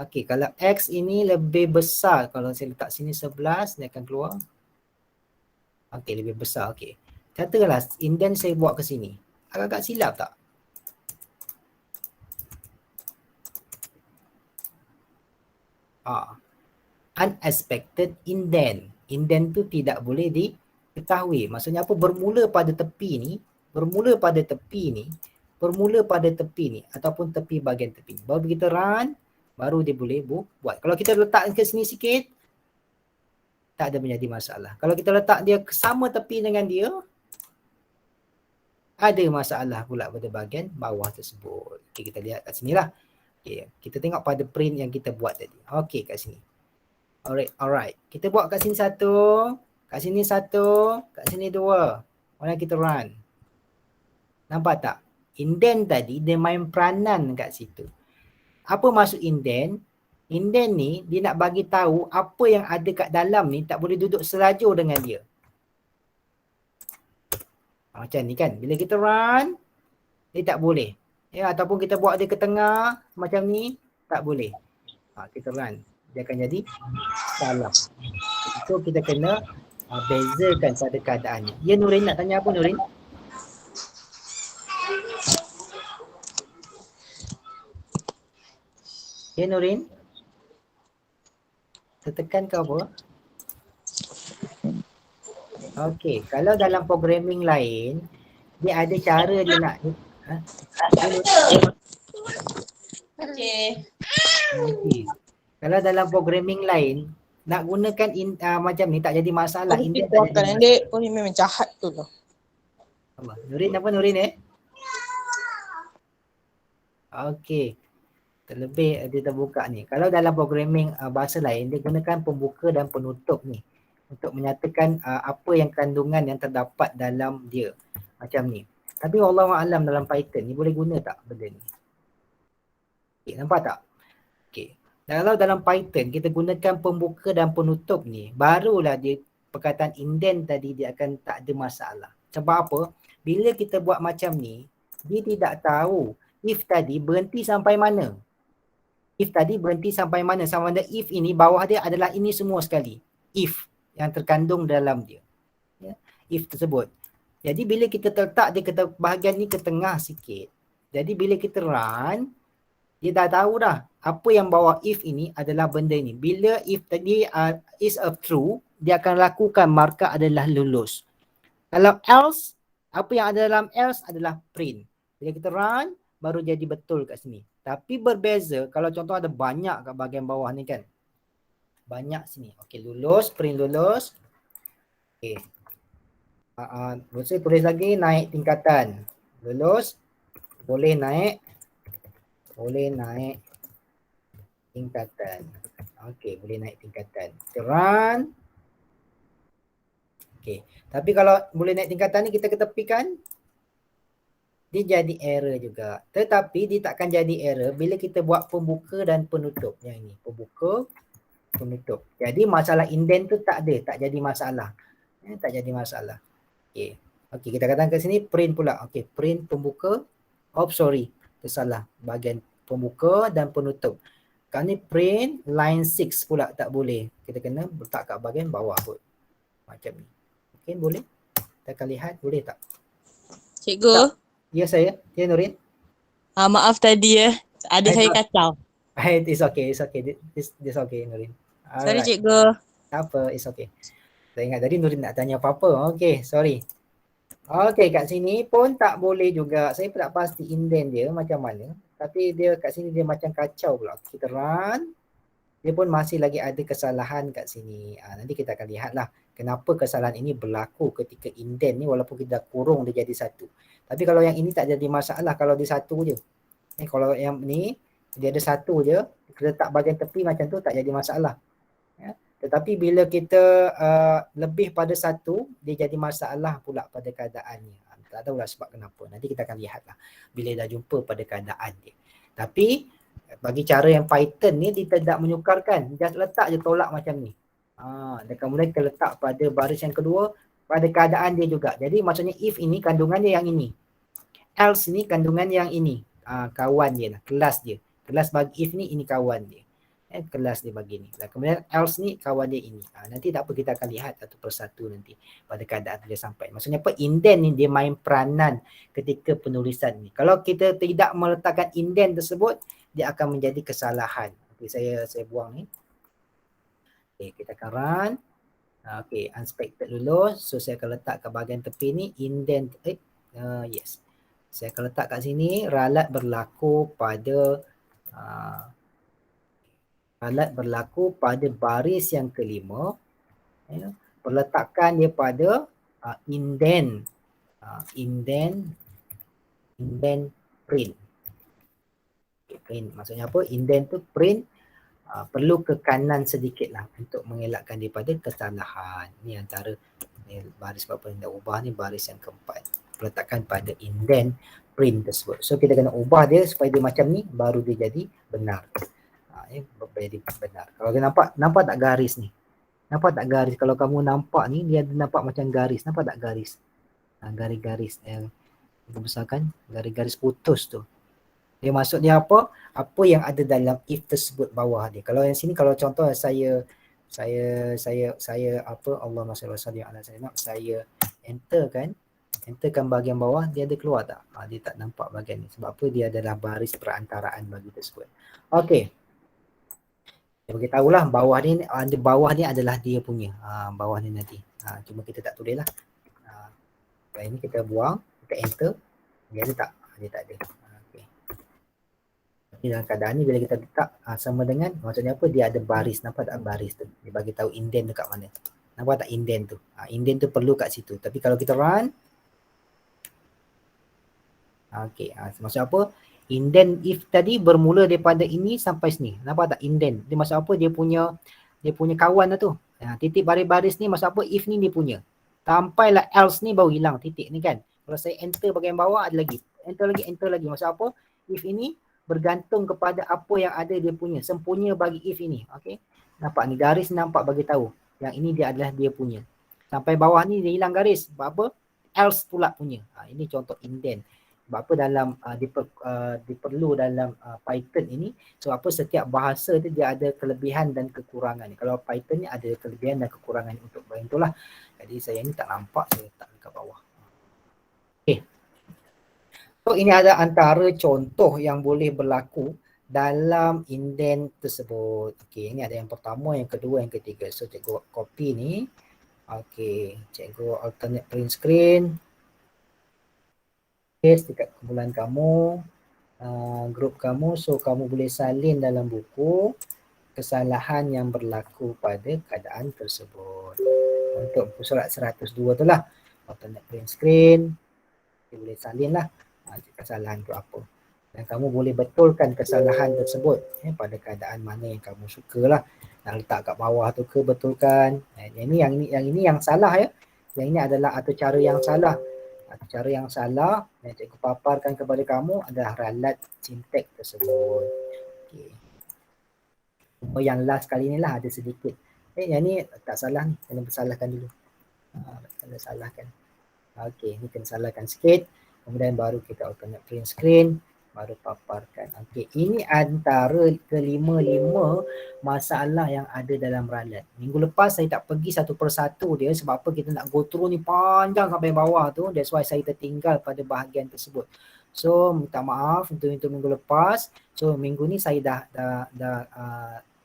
Okey, kalau X ini lebih besar, kalau saya letak sini 11, dia akan keluar. Okey, lebih besar. Okey. Katakanlah indent saya buat ke sini. Agak-agak silap tak? Unexpected indent. Indent tu tidak boleh diketahui. Maksudnya apa? Bermula pada tepi ni, bermula pada tepi ni, bermula pada tepi ni ataupun tepi bahagian tepi. Baru kita run, baru dia boleh buat. Kalau kita letak ke sini sikit, tak ada menjadi masalah. Kalau kita letak dia sama tepi dengan dia, ada masalah pula pada bahagian bawah tersebut. Okay, kita lihat kat sini lah. Okay, kita tengok pada print yang kita buat tadi. Okay, kat sini. Alright. Kita buat kat sini satu, kat sini satu, kat sini dua. Mana kita run. Nampak tak? Indent tadi dia main peranan kat situ. Apa maksud indent? Indent ni dia nak bagi tahu apa yang ada kat dalam ni tak boleh duduk selajur dengan dia. Macam ni kan. Bila kita run, dia tak boleh. Ya, ataupun kita buat dia ke tengah macam ni, tak boleh. Kita run. Dia akan jadi salah. So kita kena bezakan pada keadaan ni. Ya Nurin, nak tanya apa Nurin? Ya Nurin? Tertekan ke apa? Okey, kalau dalam programming lain, dia ada cara dia nak... Okey. Kalau dalam programming lain, nak gunakan macam ni tak jadi masalah. Kita akan adik pun memang jahat tu lah. Nurin apa Nurin Okey. Terlebih dia terbuka ni. Kalau dalam programming bahasa lain, dia gunakan pembuka dan penutup ni. Untuk menyatakan apa yang kandungan yang terdapat dalam dia. Macam ni. Tapi wallahualam dalam Python ni boleh guna tak benda ni? Okay, nampak tak? Okay. Kalau dalam Python kita gunakan pembuka dan penutup ni, barulah dia perkataan indent tadi dia akan tak ada masalah. Sebab apa? Bila kita buat macam ni, dia tidak tahu if tadi berhenti sampai mana. If tadi berhenti sampai mana. Sama ada if ini, bawah dia adalah ini semua sekali. If yang terkandung dalam dia. Ya? If tersebut. Jadi bila kita letak dia ke bahagian ni ke tengah sikit. Jadi bila kita run, dia dah tahu dah apa yang bawah if ini adalah benda ni. Bila if tadi is a true, dia akan lakukan markah adalah lulus. Kalau else, apa yang ada dalam else adalah print. Bila kita run, baru jadi betul kat sini. Tapi berbeza kalau contoh ada banyak kat bahagian bawah ni kan. Banyak sini. Okey, lulus, print lulus. Okey. Saya tulis lagi naik tingkatan. Lulus, boleh naik tingkatan. Okey, boleh naik tingkatan. Run. Okey, tapi kalau boleh naik tingkatan ni kita ketepikan, dia jadi error juga. Tetapi dia takkan jadi error bila kita buat pembuka dan penutup. Yang ini, pembuka, penutup. Jadi masalah indent tu tak ada, tak jadi masalah. Tak jadi masalah. Okey. Okey, kita katakan kat sini print pula. Okey, print pembuka. Oh, sorry. Tersalah. Bahagian pembuka dan penutup. Kat ni print line 6 pula tak boleh. Kita kena letak kat bahagian bawah pun. Macam ni. Mungkin boleh? Kita akan lihat, boleh tak? Cikgu, Ya saya, ya Nurin. maaf tadi ya. Adik saya kacau. It's okay, it's okay Nurin. Sorry Alright, cikgu. tak apa, it's okay. Saya ingat tadi Nurin nak tanya apa-apa. Okay, sorry. Okay, kat sini pun tak boleh juga. Saya tak pasti indent dia macam mana. Tapi dia kat sini dia macam kacau pula. Kita run. Dia pun masih lagi ada kesalahan kat sini. Nanti kita akan lihatlah kenapa kesalahan ini berlaku ketika indent ni walaupun kita kurung dia jadi satu. Tapi kalau yang ini tak jadi masalah kalau dia satu je. Kalau yang ni dia ada satu je, kita letak bahagian tepi macam tu tak jadi masalah. Tetapi bila kita lebih pada satu, dia jadi masalah pula pada keadaannya. Tak tahulah sebab kenapa. Nanti kita akan lihatlah bila dah jumpa pada keadaan dia. Tapi bagi cara yang Python ni dia tidak menyukarkan. Just letak je tolak macam ni. Dan kemudian kita letak pada baris yang kedua pada keadaan dia juga. Jadi maksudnya if ini kandungannya yang ini. Else ni kandungan yang ini. Kawan dia lah, kelas dia. Kelas bagi if ni ini kawan dia. Kelas dia bagi ni. Dan kemudian else ni kawan dia ini. Nanti tak apa kita akan lihat satu persatu nanti pada keadaan dia sampai. Maksudnya apa? Indent ni dia main peranan ketika penulisan ni. Kalau kita tidak meletakkan indent tersebut, dia akan menjadi kesalahan. Okay, saya buang ni. Okay, kita akan run. Okay, unspected dulu. So saya akan letak kat bahagian tepi ni indent. Yes. Saya akan letak kat sini ralat berlaku pada baris yang kelima. Perletakan dia pada indent print. Okay, print maksudnya apa? Indent tu print perlu ke kanan sedikit lah untuk mengelakkan daripada kesalahan. Ni antara baris berapa yang dah ubah ni, baris yang keempat. Peletakan pada indent print tersebut. So kita kena ubah dia supaya dia macam ni baru dia jadi benar. Jadi benar. Kalau dia nampak tak garis ni? Nampak tak garis? Kalau kamu nampak ni dia nampak macam garis. Nampak tak garis? Garis-garis yang besarkan, garis-garis putus tu. Dia maksud dia apa? Apa yang ada dalam if tersebut bawah dia. Kalau yang sini kalau contoh saya apa Allahumma shalli ala sayyidina, saya enterkan bahagian bawah, dia ada keluar tak? Dia tak nampak bahagian ni. Sebab apa? Dia adalah baris perantaraan bagi tersebut. Okey. Saya bagi tahulah bawah ni adalah dia punya. Bawah ni nanti. Cuma kita tak tulis lah. Ini kita buang, kita enter. Dia ada tak? Dia tak ada. Okay. Tapi dalam keadaan ni bila kita letak sama dengan, maksudnya apa? Dia ada baris. Nampak tak baris tu? Dia bagi tahu indent tu kat mana. Nampak tak indent tu? Indent tu perlu kat situ. Tapi kalau kita run, okey, maksud apa? Indent if tadi bermula daripada ini sampai sini. Nampak tak indent? Dia maksud apa? Dia punya kawan lah tu. Titik baris-baris ni maksud apa? If ni dia punya. Sampailah else ni baru hilang titik ni kan. Kalau saya enter bahagian bawah ada lagi. Enter lagi. Maksud apa? If ini bergantung kepada apa yang ada dia punya. Sempurna bagi if ini. Okey. Nampak ni garis nampak bagi tahu. Yang ini dia adalah dia punya. Sampai bawah ni dia hilang garis. Sebab apa? Else pula punya. Ini contoh indent. Sebab apa dalam diperlu dalam Python ini, sebab apa setiap bahasa tu dia ada kelebihan dan kekurangan. Kalau Python ni ada kelebihan dan kekurangan untuk itulah. Jadi saya ni tak nampak, saya letak dekat bawah. Okay. So ini ada antara contoh yang boleh berlaku dalam indent tersebut. Okay, ini ada yang pertama, yang kedua, yang ketiga. So cikgu copy ni. Okay, cikgu alternate print screen. Dekat kumpulan kamu, grup kamu, so kamu boleh salin dalam buku kesalahan yang berlaku pada keadaan tersebut. Untuk surat 102 tu lah, alternate print screen, kita boleh salin lah kesalahan tu apa. Dan kamu boleh betulkan kesalahan tersebut pada keadaan mana yang kamu suka lah. Nak letak kat bawah tu ke betulkan. Yang ini yang salah ya. Yang ini adalah atau cara yang salah. Cara yang salah yang cikgu paparkan kepada kamu adalah ralat sintek tersebut. Okay. Yang last kali ni lah ada sedikit. Yang ni tak salah ni, kena salahkan dulu. Kena salahkan. Okay, ni kena salahkan sikit. Kemudian baru kita alternate print screen. baru paparkan. Okey, ini antara kelima-lima masalah yang ada dalam ralat. Minggu lepas saya tak pergi satu persatu dia sebab apa kita nak go through ni panjang sampai bawah tu. That's why saya tertinggal pada bahagian tersebut. So minta maaf untuk minggu lepas. So minggu ni saya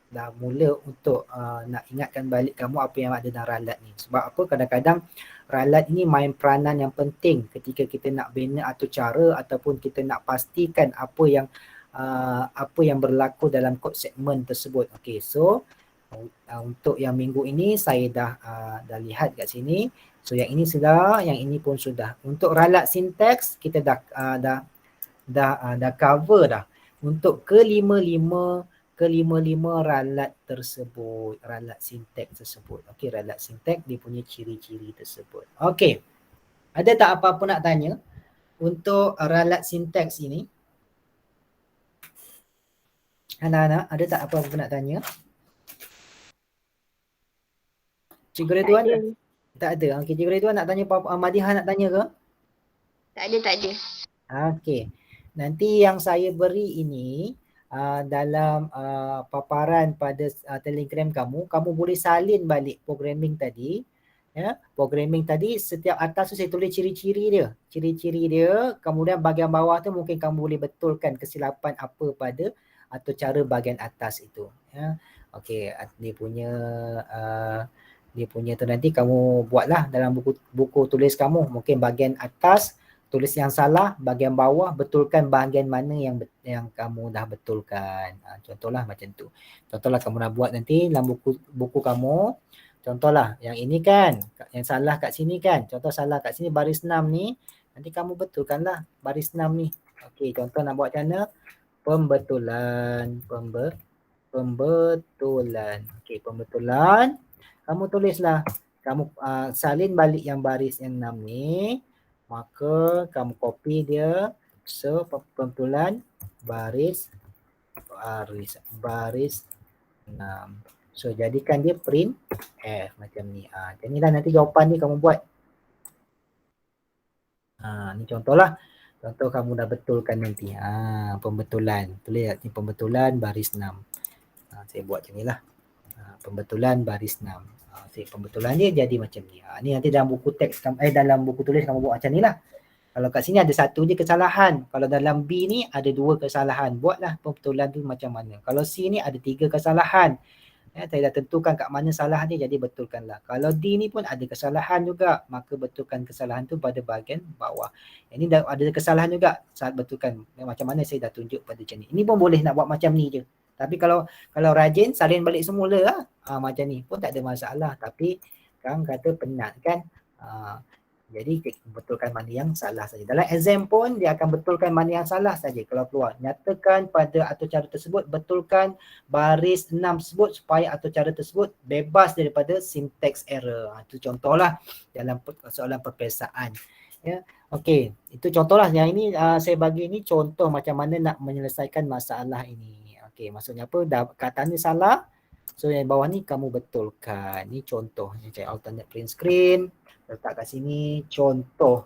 dah mula untuk nak ingatkan balik kamu apa yang ada dalam ralat ni. Sebab apa kadang-kadang ralat ini main peranan yang penting ketika kita nak bina atau cara ataupun kita nak pastikan apa yang berlaku dalam kod segmen tersebut. Okey, so untuk yang minggu ini saya dah lihat kat sini. So yang ini sudah, yang ini pun sudah. Untuk ralat sinteks kita dah cover dah. Untuk kelima-lima ralat tersebut, ralat sinteks tersebut. Okey, ralat sinteks dia punya ciri-ciri tersebut. Okey. Ada tak apa-apa nak tanya untuk ralat sinteks ini? Anak-anak, ada tak apa-apa nak tanya? Cikgu Ridwan? Tak ada. Okey, Cikgu Ridwan nak tanya apa-apa? Madihah nak tanya ke? Tak ada. Okey. Nanti yang saya beri ini dalam paparan pada Telegram kamu boleh salin balik programming tadi. Ya, programming tadi setiap atas tu saya tulis ciri-ciri dia. Kemudian bahagian bawah tu mungkin kamu boleh betulkan kesilapan apa pada atau cara bahagian atas itu. Ya. Okey, dia punya tu nanti kamu buatlah dalam buku tulis kamu. Mungkin bahagian atas tulis yang salah, bahagian bawah betulkan bahagian mana yang kamu dah betulkan. Contohlah macam tu. Contohlah kamu nak buat nanti dalam buku kamu. Contohlah yang ini kan, yang salah kat sini kan. Contoh salah kat sini baris 6 ni. Nanti kamu betulkanlah baris 6 ni. Okey, contoh nak buat macam mana? Pembetulan. Okey, pembetulan. Kamu tulislah. Kamu salin balik yang baris yang 6 ni. Maka kamu copy dia. So pembetulan baris 6. So jadikan dia print F macam ni. Macam ni lah nanti jawapan ni kamu buat. Ni contohlah. Contoh kamu dah betulkan nanti. Pembetulan. Tulis ni pembetulan baris 6. Saya buat macam ni lah. Pembetulan baris 6. Pembetulan dia jadi macam ni. Ni nanti dalam buku teks dalam buku tulis kamu buat macam ni lah. Kalau kat sini ada satu je kesalahan. Kalau dalam B ni ada 2 kesalahan. Buatlah pembetulan tu macam mana. Kalau C ni ada 3 kesalahan. Saya dah tentukan kat mana salah dia, jadi betulkanlah. Kalau D ni pun ada kesalahan juga, maka betulkan kesalahan tu pada bahagian bawah. Ini dah ada kesalahan juga, saat betulkan. Macam mana saya dah tunjuk pada macam ni. Ini pun boleh nak buat macam ni je. Tapi kalau rajin salin balik semula lah. Macam ni pun tak ada masalah. Tapi kan kata penat kan. Jadi betulkan mana yang salah saja. Dalam exam pun dia akan betulkan mana yang salah saja kalau keluar. Nyatakan pada atau cara tersebut, betulkan baris 6 tersebut supaya atau cara tersebut bebas daripada syntax error. Itu contohlah dalam soalan perperiksaan. Ya. Okey, itu contohlah. Yang ini saya bagi ini contoh macam mana nak menyelesaikan masalah ini. Okey, maksudnya apa? Kata ni salah. So yang bawah ni kamu betulkan. Ni contoh. Ni cari alternate print screen. Letak kat sini contoh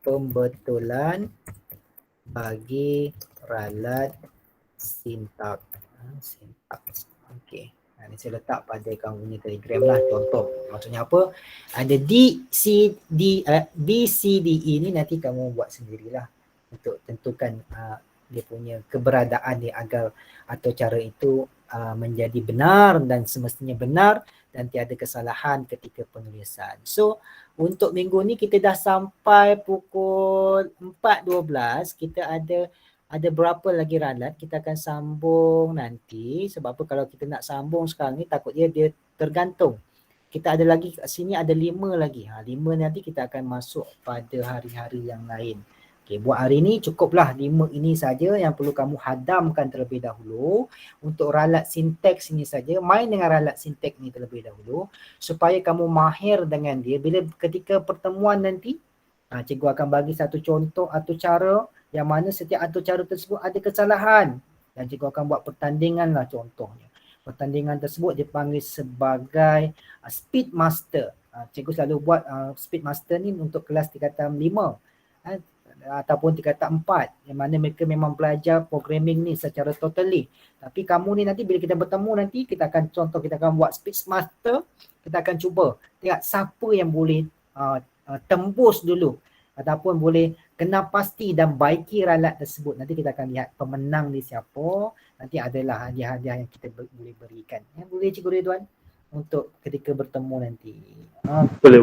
pembetulan bagi ralat sintaks. Okey. Ini saya letak pada kamu punya Telegram lah contoh. Maksudnya apa? Ada B, C, D, E ni nanti kamu buat sendirilah untuk tentukan dia punya keberadaan dia agar atau cara itu menjadi benar dan semestinya benar dan tiada kesalahan ketika penulisan. So untuk minggu ni kita dah sampai pukul 4.12. Kita ada berapa lagi ralat, kita akan sambung nanti. Sebab apa kalau kita nak sambung sekarang ni takut dia tergantung. Kita ada lagi kat sini ada 5 lagi. 5 nanti kita akan masuk pada hari-hari yang lain. Okay, buat hari ni cukuplah 5 ini saja yang perlu kamu hadamkan terlebih dahulu. Untuk ralat sinteks ini saja, main dengan ralat sinteks ni terlebih dahulu supaya kamu mahir dengan dia. Bila ketika pertemuan nanti, cikgu akan bagi satu contoh atau cara yang mana setiap atau cara tersebut ada kesalahan dan cikgu akan buat pertandingan lah contohnya. Pertandingan tersebut dipanggil sebagai speed master. Cikgu selalu buat speed master ni untuk kelas tingkatan 5 ataupun tingkatan 4 yang mana mereka memang belajar programming ni secara totally. Tapi kamu ni nanti bila kita bertemu nanti kita akan buat speed master, kita akan cuba tengok siapa yang boleh tembus dulu ataupun boleh kena pasti dan baiki ralat tersebut. Nanti kita akan lihat pemenang ni siapa. Nanti adalah hadiah-hadiah yang kita boleh berikan. Boleh Cikgu Ridwan untuk ketika bertemu nanti. Boleh.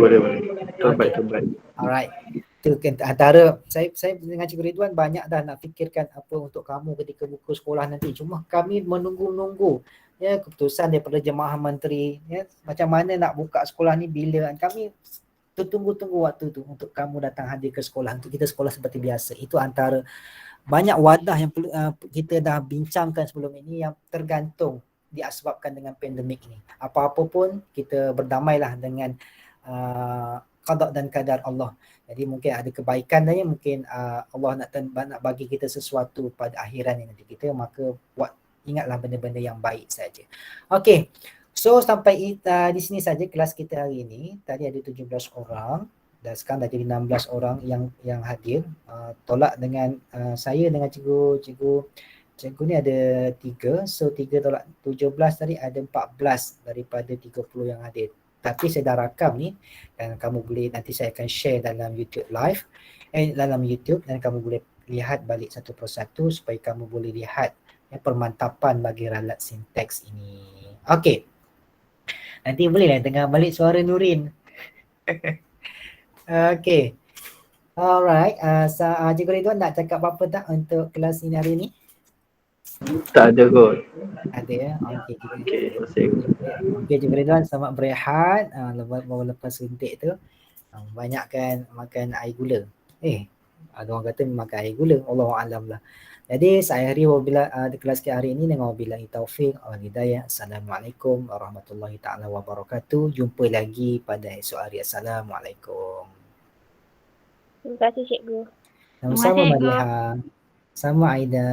Terbaik. Alright. Itu antara saya dengan Cikgu Ridwan banyak dah nak fikirkan apa untuk kamu ketika buka sekolah nanti. Cuma kami menunggu-nunggu keputusan daripada Jemaah Menteri macam mana nak buka sekolah ni bila. Kami tunggu waktu tu untuk kamu datang hadir ke sekolah untuk kita sekolah seperti biasa. Itu antara banyak wadah yang kita dah bincangkan sebelum ini yang tergantung disebabkan dengan pandemik ni. Apa-apa pun kita berdamailah dengan qada dan qadar Allah. Jadi mungkin ada kebaikan dan mungkin Allah nak bagi kita sesuatu pada akhiran yang nanti kita, maka ingatlah benda-benda yang baik saja. Okey. So sampai di sini saja kelas kita hari ini. Tadi ada 17 orang dan sekarang dah jadi 16 orang yang hadir. Tolak dengan saya dengan cikgu ni ada 3. So 3 tolak 17 tadi ada 14 daripada 30 yang hadir. Tapi saya dah rakam ni dan kamu boleh nanti saya akan share dalam YouTube live dalam YouTube dan kamu boleh lihat balik satu persatu supaya kamu boleh lihat permantapan bagi ralat sinteks ini. Okey. Nanti bolehlah dengar balik suara Nurin. Okay. Alright. Cikgu Ridwan nak cakap apa tak untuk kelas ini hari ni? Tak ada kot. Ada ya? Okay. Okay, Cikgu Ridwan selamat berehat. Lepas suntik tu banyakkan makan air gula. Ada orang kata makan air gula. Allahu'alam lah. Jadi saya akhiri kelas kita hari ini dengan wabillahi taufiq wal hidayah. Assalamualaikum warahmatullahi taala wabarakatuh. Jumpa lagi pada esok hari. Assalamualaikum. Terima kasih cikgu. Sama-sama Madiha. Sama Aida.